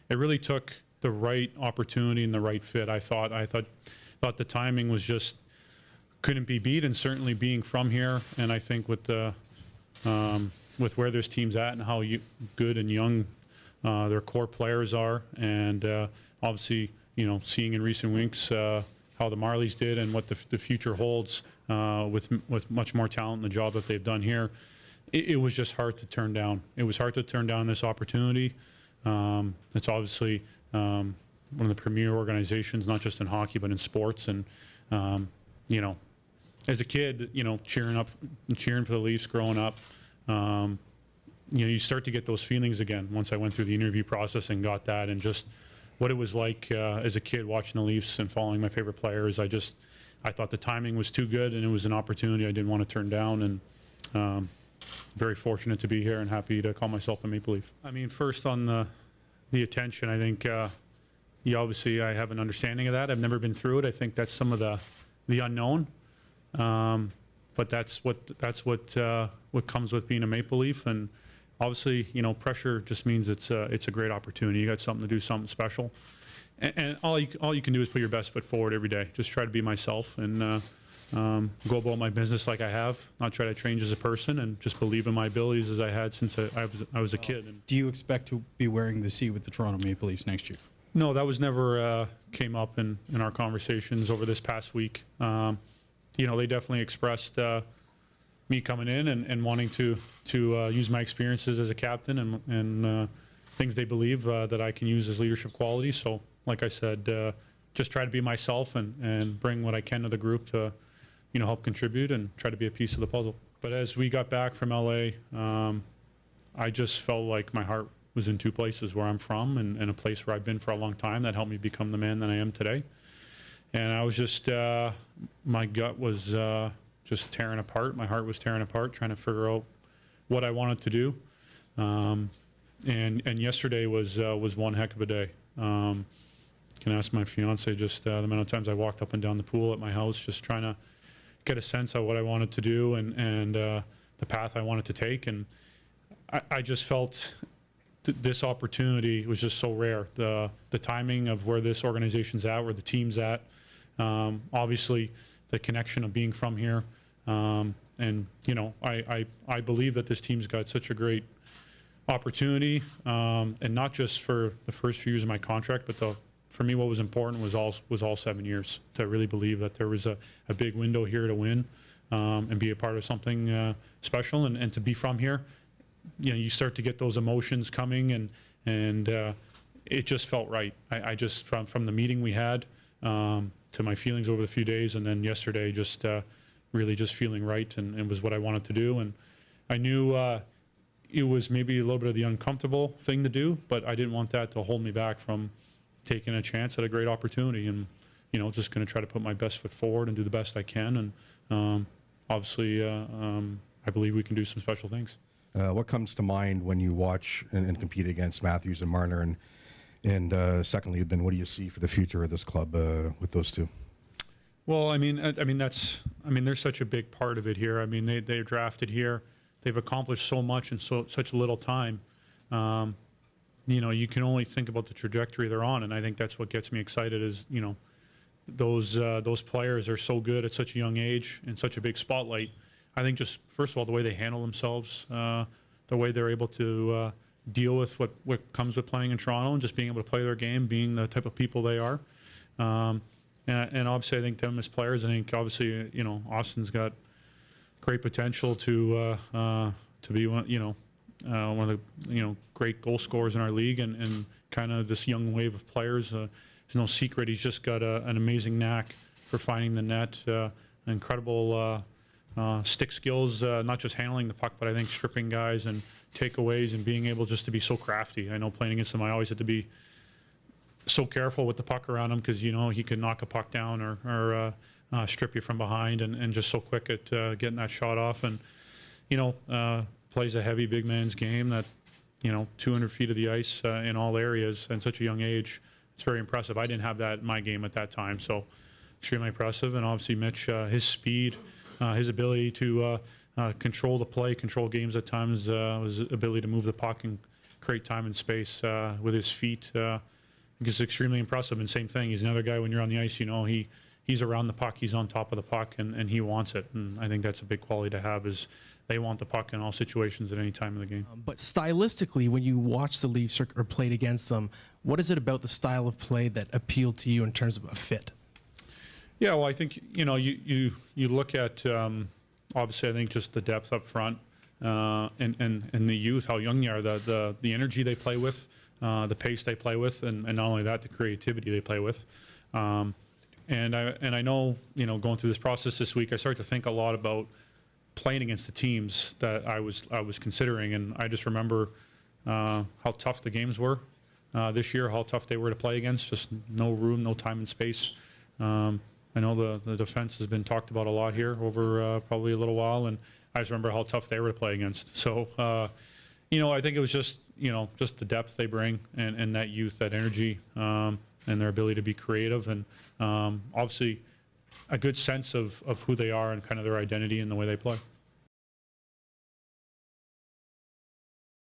it really took the right opportunity and the right fit. I thought the timing was just couldn't be beat, and certainly being from here, and I think with where this team's at and how good and young their core players are, and obviously, seeing in recent weeks how the Marlies did and what the future holds with much more talent in the job that they've done here, it was just hard to turn down. It was hard to turn down this opportunity. It's obviously one of the premier organizations, not just in hockey, but in sports. And, as a kid, cheering for the Leafs growing up, you start to get those feelings again once I went through the interview process and got that, and just what it was like as a kid watching the Leafs and following my favorite players. I thought the timing was too good, and it was an opportunity I didn't want to turn down, and very fortunate to be here and happy to call myself a Maple Leaf. I mean, first on the attention, I think obviously I have an understanding of that. I've never been through it. I think that's some of the unknown, but that's what comes with being a Maple Leaf. And obviously, pressure just means it's a great opportunity. You got something to do, something special, and all you can do is put your best foot forward every day. Just try to be myself and go about my business like I have. Not try to change as a person, and just believe in my abilities as I had since I was a kid. And do you expect to be wearing the C with the Toronto Maple Leafs next year? No, that was never came up in our conversations over this past week. They definitely expressed me coming in and wanting to use my experiences as a captain and things they believe that I can use as leadership qualities. So, like I said, just try to be myself and bring what I can to the group to, help contribute and try to be a piece of the puzzle. But as we got back from LA, I just felt like my heart was in two places: where I'm from and a place where I've been for a long time that helped me become the man that I am today. And I was just, my gut was just tearing apart. My heart was tearing apart, trying to figure out what I wanted to do. And yesterday was one heck of a day. Can ask my fiance just the amount of times I walked up and down the pool at my house, just trying to get a sense of what I wanted to do and the path I wanted to take. And I just felt this opportunity was just so rare. The timing of where this organization's at, where the team's at, obviously the connection of being from here. And, I believe that this team's got such a great opportunity, and not just for the first few years of my contract, but for me, what was important was all 7 years, to really believe that there was a big window here to win, and be a part of something special, and to be from here. You start to get those emotions coming, and it just felt right. I just, from the meeting we had, to my feelings over the few days, and then yesterday, just really just feeling right, and it was what I wanted to do. And I knew it was maybe a little bit of the uncomfortable thing to do, but I didn't want that to hold me back from taking a chance at a great opportunity, and just going to try to put my best foot forward and do the best I can. And obviously, I believe we can do some special things. What comes to mind when you watch and compete against Matthews and Marner, and secondly, then what do you see for the future of this club with those two? Well, I mean, they're such a big part of it here. I mean, they're drafted here. They've accomplished so much in such little time. You can only think about the trajectory they're on, and I think that's what gets me excited. Is those players are so good at such a young age in such a big spotlight. I think just first of all the way they handle themselves, the way they're able to deal with what comes with playing in Toronto, and just being able to play their game, being the type of people they are. And obviously, I think them as players. I think obviously, Austin's got great potential to be one of the great goal scorers in our league, and kind of this young wave of players. There's no secret; he's just got an amazing knack for finding the net, incredible stick skills, not just handling the puck, but I think stripping guys and takeaways and being able just to be so crafty. I know playing against him, I always had to be so careful with the puck around him, because he could knock a puck down or strip you from behind, and just so quick at getting that shot off. And plays a heavy big man's game that 200 feet of the ice in all areas at such a young age. It's very impressive. I didn't have that in my game at that time, so extremely impressive. And obviously Mitch, his speed, his ability to control the play, control games at times. His ability to move the puck and create time and space with his feet is extremely impressive. And same thing, he's another guy when you're on the ice, you know, he's around the puck, he's on top of the puck, and he wants it. And I think that's a big quality to have, is they want the puck in all situations at any time of the game. But stylistically, when you watch the Leafs or played against them, what is it about the style of play that appealed to you in terms of a fit? Yeah, well, I think, you know, you look at, obviously, I think just the depth up front and the youth, how young they are, the energy they play with, the pace they play with, and not only that, the creativity they play with. And I know, you know, going through this process this week, I started to think a lot about playing against the teams that I was considering, and I just remember how tough the games were this year, how tough they were to play against. Just no room, no time and space. I know the defense has been talked about a lot here over probably a little while, and I just remember how tough they were to play against. So, you know, I think it was just, you know, just the depth they bring and that youth, that energy, and their ability to be creative, and obviously a good sense of who they are and kind of their identity and the way they play.